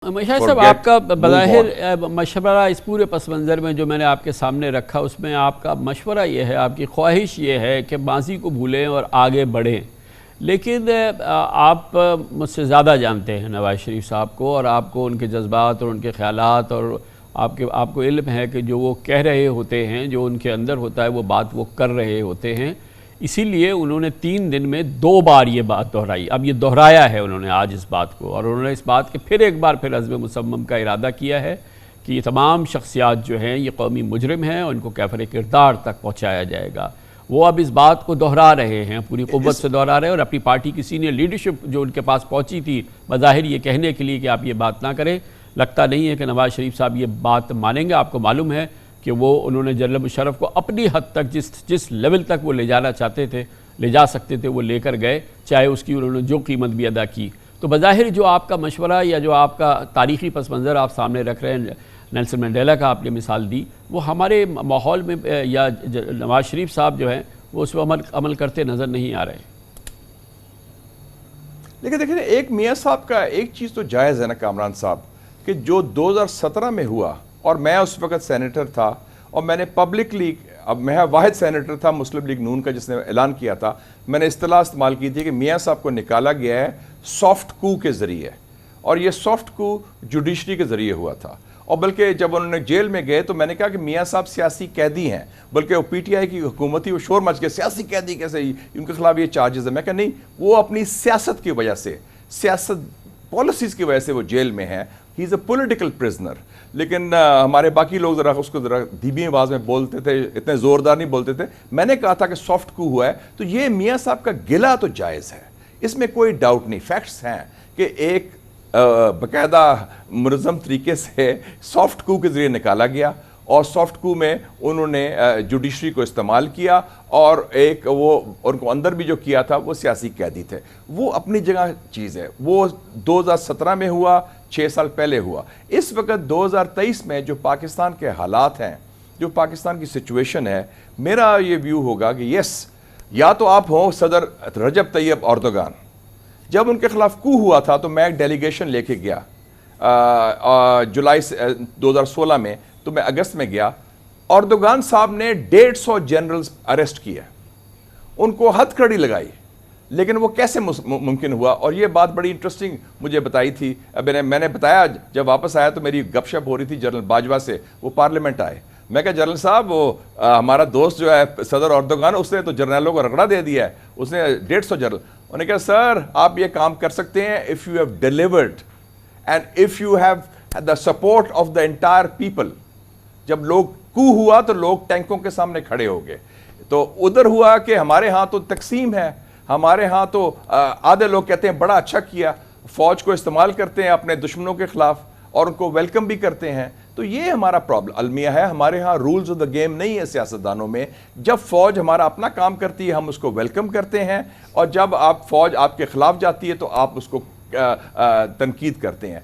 مشاہد صاحب، آپ کا بظاہر مشورہ اس پورے پس منظر میں جو میں نے آپ کے سامنے رکھا، اس میں آپ کا مشورہ یہ ہے، آپ کی خواہش یہ ہے کہ ماضی کو بھولیں اور آگے بڑھیں. لیکن آپ مجھ سے زیادہ جانتے ہیں نواز شریف صاحب کو، اور آپ کو ان کے جذبات اور ان کے خیالات، اور آپ کو علم ہے کہ جو وہ کہہ رہے ہوتے ہیں، جو ان کے اندر ہوتا ہے وہ بات وہ کر رہے ہوتے ہیں. اسی لیے انہوں نے 3 دن میں 2 بار یہ بات دہرائی. اب یہ دہرایا ہے انہوں نے آج اس بات کو، اور انہوں نے اس بات کے پھر ایک بار پھر عزم مصمم کا ارادہ کیا ہے کہ یہ تمام شخصیات جو ہیں یہ قومی مجرم ہیں اور ان کو کیفر کردار تک پہنچایا جائے گا. وہ اب اس بات کو دہرا رہے ہیں، پوری قوت سے دہرا رہے ہیں، اور اپنی پارٹی کی سینئر لیڈرشپ جو ان کے پاس پہنچی تھی بظاہر یہ کہنے کے لیے کہ آپ یہ بات نہ کریں، لگتا نہیں ہے کہ نواز شریف صاحب یہ بات مانیں گے. آپ کو معلوم ہے کہ وہ انہوں نے جنرل مشرف کو اپنی حد تک جس لیول تک وہ لے جانا چاہتے تھے، لے جا سکتے تھے، وہ لے کر گئے، چاہے اس کی انہوں نے جو قیمت بھی ادا کی. تو بظاہر جو آپ کا مشورہ یا جو آپ کا تاریخی پس منظر آپ سامنے رکھ رہے ہیں، نیلسن منڈیلا کا آپ نے مثال دی، وہ ہمارے ماحول میں یا نواز شریف صاحب جو ہیں وہ اس پر عمل کرتے نظر نہیں آ رہے. لیکن دیکھیں ایک میاں صاحب کا ایک چیز تو جائز ہے نا کامران صاحب، کہ جو 2017 میں ہوا، اور میں اس وقت سینیٹر تھا، اور میں نے پبلکلی، اب میں واحد سینیٹر تھا مسلم لیگ نون کا جس نے اعلان کیا تھا، میں نے اصطلاح استعمال کی تھی کہ میاں صاحب کو نکالا گیا ہے سافٹ کو کے ذریعے، اور یہ سافٹ کو جوڈیشری کے ذریعے ہوا تھا. اور بلکہ جب انہوں نے جیل میں گئے تو میں نے کہا کہ میاں صاحب سیاسی قیدی ہیں، بلکہ وہ پی ٹی آئی کی حکومت تھی، وہ شور مچ گیا سیاسی قیدی کیسے، ان کے خلاف یہ چارجز ہیں. میں کہا نہیں، وہ اپنی سیاست کی وجہ سے، سیاست پالیسیز کی وجہ سے وہ جیل میں ہیں. ہی از اے پولیٹیکل پرزنر. لیکن ہمارے باقی لوگ ذرا اس کو ذرا دھیمی آواز میں بولتے تھے، اتنے زوردار نہیں بولتے تھے. میں نے کہا تھا کہ سافٹ کو ہوا ہے، تو یہ میاں صاحب کا گلہ تو جائز ہے، اس میں کوئی ڈاؤٹ نہیں. فیکٹس ہیں کہ ایک باقاعدہ منظم طریقے سے سافٹ کو کے ذریعے نکالا گیا، اور سافٹ کو میں انہوں نے جوڈیشری کو استعمال کیا، اور ایک وہ ان کو اندر بھی جو کیا تھا وہ سیاسی قیدی تھے. وہ اپنی جگہ چیز ہے. وہ 2017 میں ہوا، 6 سال پہلے ہوا. اس وقت 2023 میں جو پاکستان کے حالات ہیں، جو پاکستان کی سچویشن ہے، میرا یہ ویو ہوگا کہ یس، یا تو آپ ہوں صدر رجب طیب اردوغان. جب ان کے خلاف کو ہوا تھا تو میں ایک ڈیلیگیشن لے کے گیا جولائی 2016 میں، تو میں اگست میں گیا. اردوغان صاحب نے 150 جنرلز اریسٹ کیا، ان کو ہتھ کڑی لگائی. لیکن وہ کیسے ممکن ہوا؟ اور یہ بات بڑی انٹرسٹنگ مجھے بتائی تھی. میں نے بتایا، جب واپس آیا تو میری گپ شپ ہو رہی تھی جنرل باجوہ سے، وہ پارلیمنٹ آئے. میں کہا جنرل صاحب، وہ ہمارا دوست جو ہے صدر اردوغان، اس نے تو جرنیلوں کو رگڑا دے دیا ہے، اس نے 150 جنرل. انہوں نے کہا سر آپ یہ کام کر سکتے ہیں if you have delivered and if you have the support of the entire people. جب لوگ کو ہوا تو لوگ ٹینکوں کے سامنے کھڑے ہو گئے. تو ادھر ہوا کہ ہمارے ہاں تو تقسیم ہے، ہمارے ہاں تو آدھے لوگ کہتے ہیں بڑا اچھا کیا، فوج کو استعمال کرتے ہیں اپنے دشمنوں کے خلاف، اور ان کو ویلکم بھی کرتے ہیں. تو یہ ہمارا پرابلم المیہ ہے. ہمارے ہاں رولز آف دا گیم نہیں ہے سیاستدانوں میں. جب فوج ہمارا اپنا کام کرتی ہے ہم اس کو ویلکم کرتے ہیں، اور جب فوج آپ کے خلاف جاتی ہے تو آپ اس کو تنقید کرتے ہیں.